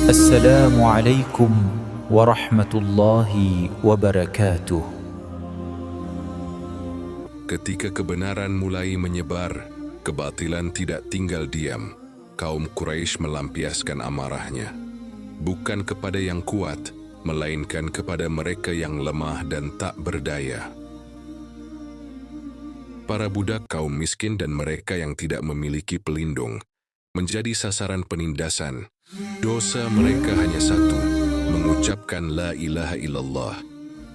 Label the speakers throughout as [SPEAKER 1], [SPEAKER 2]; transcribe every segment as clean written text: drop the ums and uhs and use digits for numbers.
[SPEAKER 1] Assalamualaikum warahmatullahi wabarakatuh.
[SPEAKER 2] Ketika kebenaran mulai menyebar, kebatilan tidak tinggal diam. Kaum Quraisy melampiaskan amarahnya, bukan kepada yang kuat, melainkan kepada mereka yang lemah dan tak berdaya. Para budak, kaum miskin dan mereka yang tidak memiliki pelindung menjadi sasaran penindasan. Dosa mereka hanya satu, mengucapkan la ilaha illallah.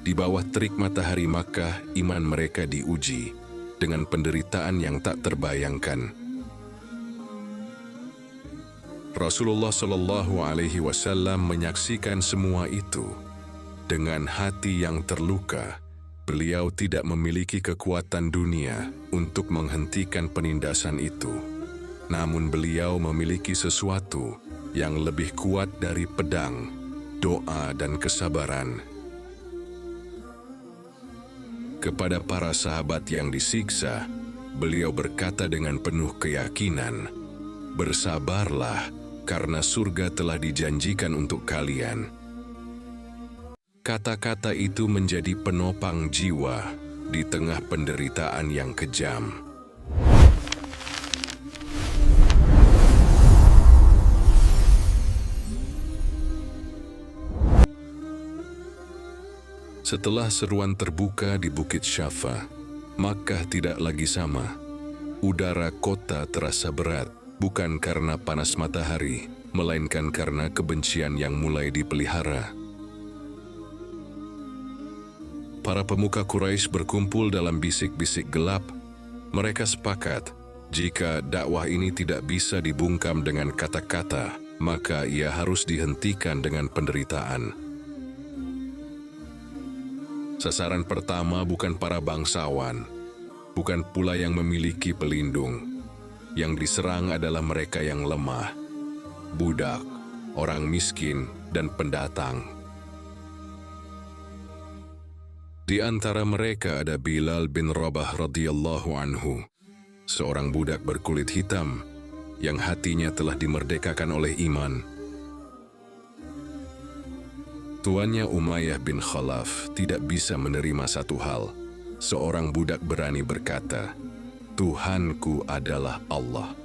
[SPEAKER 2] Di bawah terik matahari Makkah, iman mereka diuji dengan penderitaan yang tak terbayangkan. Rasulullah Shallallahu Alaihi Wasallam menyaksikan semua itu. Dengan hati yang terluka, beliau tidak memiliki kekuatan dunia untuk menghentikan penindasan itu. Namun beliau memiliki sesuatu yang lebih kuat dari pedang, doa dan kesabaran. Kepada para sahabat yang disiksa, beliau berkata dengan penuh keyakinan, "Bersabarlah, karena surga telah dijanjikan untuk kalian." Kata-kata itu menjadi penopang jiwa di tengah penderitaan yang kejam. Setelah seruan terbuka di Bukit Syafa, Makkah tidak lagi sama. Udara kota terasa berat, bukan karena panas matahari, melainkan karena kebencian yang mulai dipelihara. Para pemuka Quraisy berkumpul dalam bisik-bisik gelap. Mereka sepakat, jika dakwah ini tidak bisa dibungkam dengan kata-kata, maka ia harus dihentikan dengan penderitaan. Sasaran pertama bukan para bangsawan, bukan pula yang memiliki pelindung. Yang diserang adalah mereka yang lemah, budak, orang miskin, dan pendatang. Di antara mereka ada Bilal bin Rabah radhiyallahu anhu, seorang budak berkulit hitam yang hatinya telah dimerdekakan oleh iman. Tuannya Umayyah bin Khalaf tidak bisa menerima satu hal. Seorang budak berani berkata, "Tuhanku adalah Allah."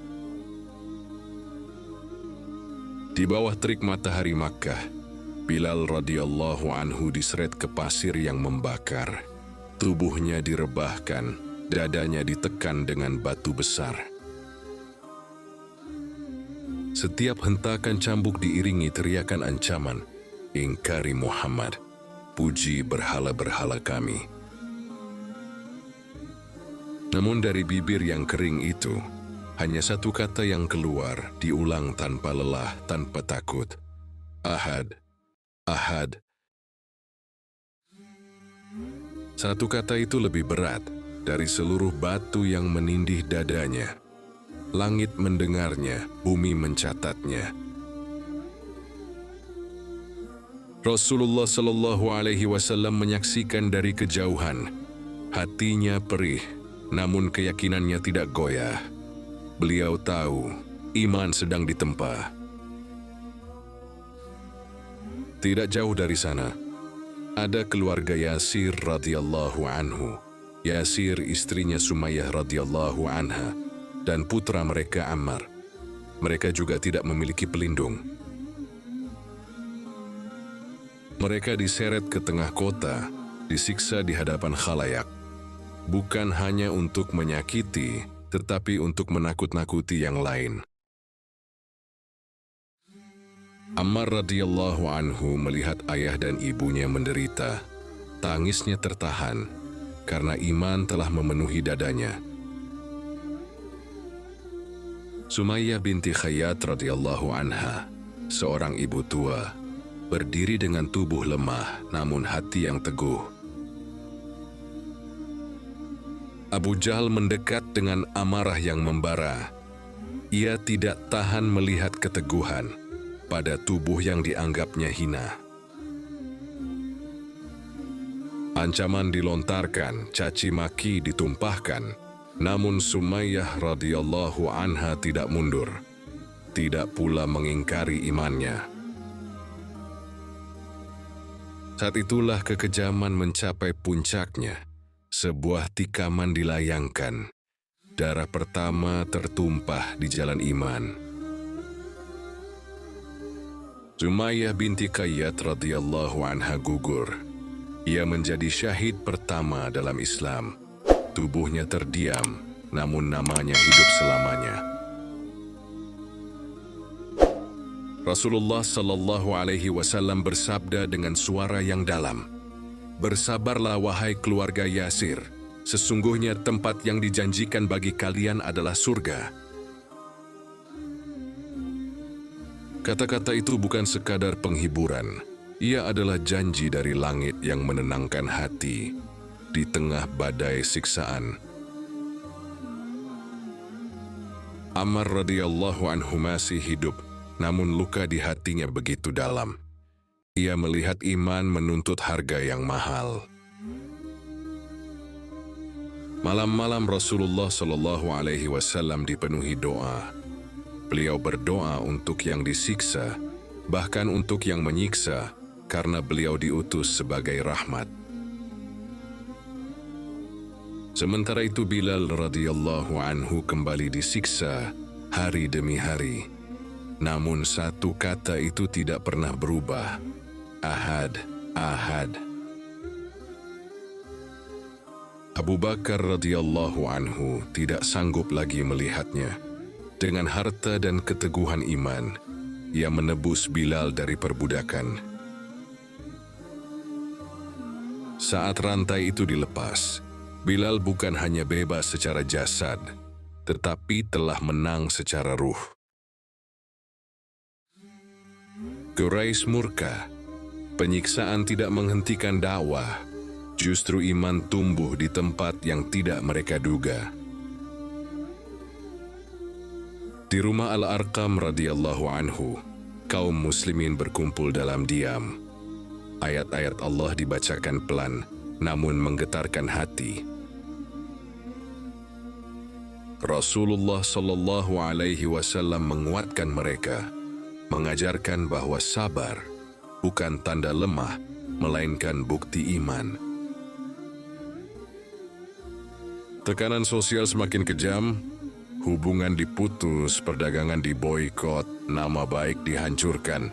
[SPEAKER 2] Di bawah terik matahari Makkah, Bilal radhiyallahu anhu diseret ke pasir yang membakar. Tubuhnya direbahkan, dadanya ditekan dengan batu besar. Setiap hentakan cambuk diiringi teriakan ancaman, "Ingkari Muhammad, puji berhala-berhala kami." Namun dari bibir yang kering itu, hanya satu kata yang keluar, diulang tanpa lelah, tanpa takut. Ahad, Ahad. Satu kata itu lebih berat dari seluruh batu yang menindih dadanya. Langit mendengarnya, bumi mencatatnya. Rasulullah Shallallahu Alaihi Wasallam menyaksikan dari kejauhan. Hatinya perih, namun keyakinannya tidak goyah. Beliau tahu iman sedang ditempa. Tidak jauh dari sana, ada keluarga Yasir radhiyallahu anhu. Yasir istrinya Sumayyah radhiyallahu anha dan putra mereka Ammar. Mereka juga tidak memiliki pelindung. Mereka diseret ke tengah kota, disiksa di hadapan khalayak. Bukan hanya untuk menyakiti, tetapi untuk menakut-nakuti yang lain. Ammar radhiyallahu anhu melihat ayah dan ibunya menderita. Tangisnya tertahan, karena iman telah memenuhi dadanya. Sumayyah binti Khayyat radhiyallahu anha, seorang ibu tua, berdiri dengan tubuh lemah namun hati yang teguh. Abu Jahal mendekat dengan amarah yang membara. Ia tidak tahan melihat keteguhan pada tubuh yang dianggapnya hina. Ancaman dilontarkan, caci maki ditumpahkan, namun Sumayyah radhiyallahu anha tidak mundur. tidak pula mengingkari imannya. Saat itulah kekejaman mencapai puncaknya. Sebuah tikaman dilayangkan. Darah pertama tertumpah di jalan iman. Sumayyah binti Qayyad radhiyallahu anha gugur. Ia menjadi syahid pertama dalam Islam. Tubuhnya terdiam, namun namanya hidup selamanya. Rasulullah Shallallahu Alaihi Wasallam bersabda dengan suara yang dalam, "Bersabarlah wahai keluarga Yasir, sesungguhnya tempat yang dijanjikan bagi kalian adalah surga." Kata-kata itu bukan sekadar penghiburan, ia adalah janji dari langit yang menenangkan hati di tengah badai siksaan. Ammar radhiyallahu anhu masih hidup, namun luka di hatinya begitu dalam. Ia melihat iman menuntut harga yang mahal. Malam-malam Rasulullah Shallallahu Alaihi Wasallam dipenuhi doa. Beliau berdoa untuk yang disiksa, bahkan untuk yang menyiksa, karena beliau diutus sebagai rahmat. Sementara itu Bilal radhiyallahu anhu kembali disiksa hari demi hari. Namun satu kata itu tidak pernah berubah. Ahad, ahad. Abu Bakar radhiyallahu anhu tidak sanggup lagi melihatnya. Dengan harta dan keteguhan iman, ia menebus Bilal dari perbudakan. Saat rantai itu dilepas, Bilal bukan hanya bebas secara jasad, tetapi telah menang secara ruh. Quraisy murka. Penyiksaan tidak menghentikan dakwah. Justru iman tumbuh di tempat yang tidak mereka duga. Di rumah Al-Arqam radhiyallahu anhu, kaum muslimin berkumpul dalam diam. Ayat-ayat Allah dibacakan pelan, namun menggetarkan hati. Rasulullah Shallallahu Alaihi Wasallam menguatkan mereka, mengajarkan bahwa sabar bukan tanda lemah, melainkan bukti iman. Tekanan sosial semakin kejam, hubungan diputus, perdagangan diboikot, nama baik dihancurkan.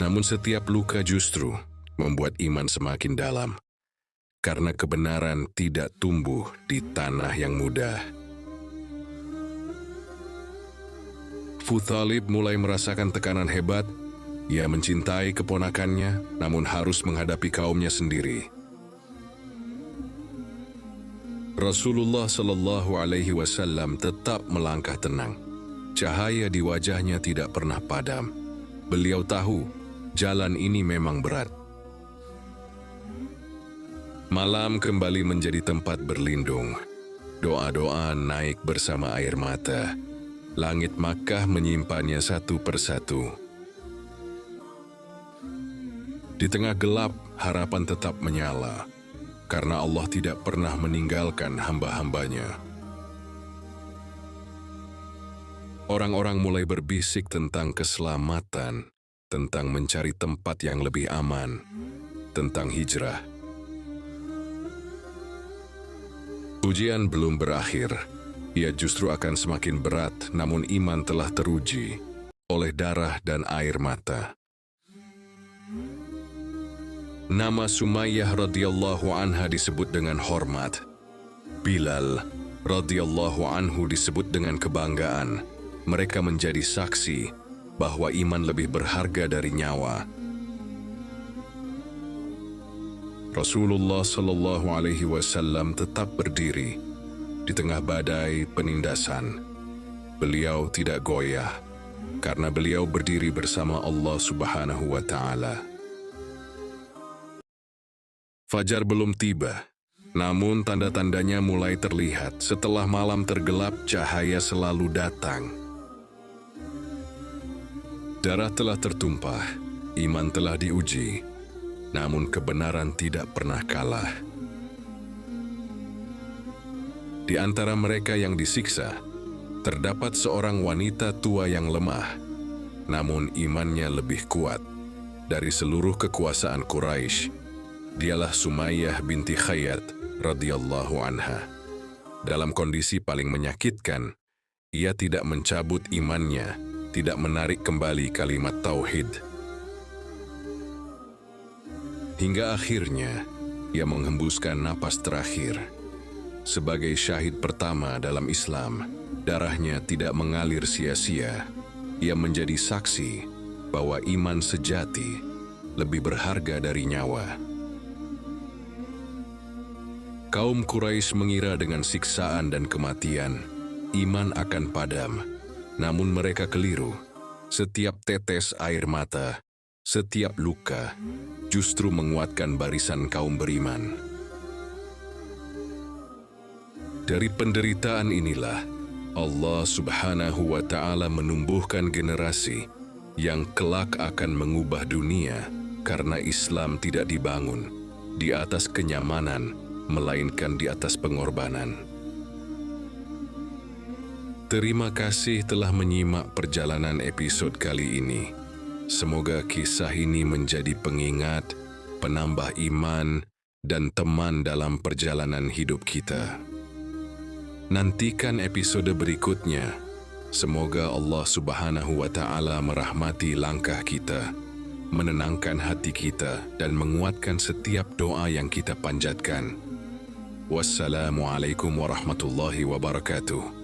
[SPEAKER 2] Namun setiap luka justru membuat iman semakin dalam, karena kebenaran tidak tumbuh di tanah yang mudah. Abu Thalib mulai merasakan tekanan hebat. Ia mencintai keponakannya, namun harus menghadapi kaumnya sendiri. Rasulullah Shallallahu Alaihi Wasallam tetap melangkah tenang. Cahaya di wajahnya tidak pernah padam. Beliau tahu jalan ini memang berat. Malam kembali menjadi tempat berlindung. Doa-doa naik bersama air mata. Langit Makkah menyimpannya satu persatu. Di tengah gelap, harapan tetap menyala, karena Allah tidak pernah meninggalkan hamba-hambanya. Orang-orang mulai berbisik tentang keselamatan, tentang mencari tempat yang lebih aman, tentang hijrah. Ujian belum berakhir. Ia justru akan semakin berat, namun iman telah teruji oleh darah dan air mata. Nama Sumayyah radhiyallahu anha disebut dengan hormat. Bilal radhiyallahu anhu disebut dengan kebanggaan. Mereka menjadi saksi bahwa iman lebih berharga dari nyawa. Rasulullah Shallallahu Alaihi Wasallam tetap berdiri di tengah badai penindasan. Beliau tidak goyah, karena beliau berdiri bersama Allah Subhanahu wa Ta'ala. Fajar belum tiba, namun tanda-tandanya mulai terlihat. Setelah malam tergelap, cahaya selalu datang. Darah telah tertumpah, iman telah diuji, namun kebenaran tidak pernah kalah. Di antara mereka yang disiksa, Terdapat seorang wanita tua yang lemah, namun imannya lebih kuat dari seluruh kekuasaan Quraisy. Dialah Sumayyah binti Khayyat radhiyallahu anha. Dalam kondisi paling menyakitkan, ia tidak mencabut imannya, tidak menarik kembali kalimat tauhid. Hingga akhirnya, ia menghembuskan napas terakhir. Sebagai syahid pertama dalam Islam, darahnya tidak mengalir sia-sia. Ia menjadi saksi bahwa iman sejati lebih berharga dari nyawa. Kaum Quraisy mengira dengan siksaan dan kematian, iman akan padam. Namun mereka keliru. Setiap tetes air mata, setiap luka, justru menguatkan barisan kaum beriman. Dari penderitaan inilah, Allah Subhanahu wa Ta'ala menumbuhkan generasi yang kelak akan mengubah dunia karena Islam tidak dibangun di atas kenyamanan, melainkan di atas pengorbanan. Terima kasih telah menyimak perjalanan episode kali ini. Semoga kisah ini menjadi pengingat, penambah iman, dan teman dalam perjalanan hidup kita. Nantikan episode berikutnya. Semoga Allah Subhanahu wa Ta'ala merahmati langkah kita, menenangkan hati kita, dan menguatkan setiap doa yang kita panjatkan. Wassalamualaikum warahmatullahi wabarakatuh.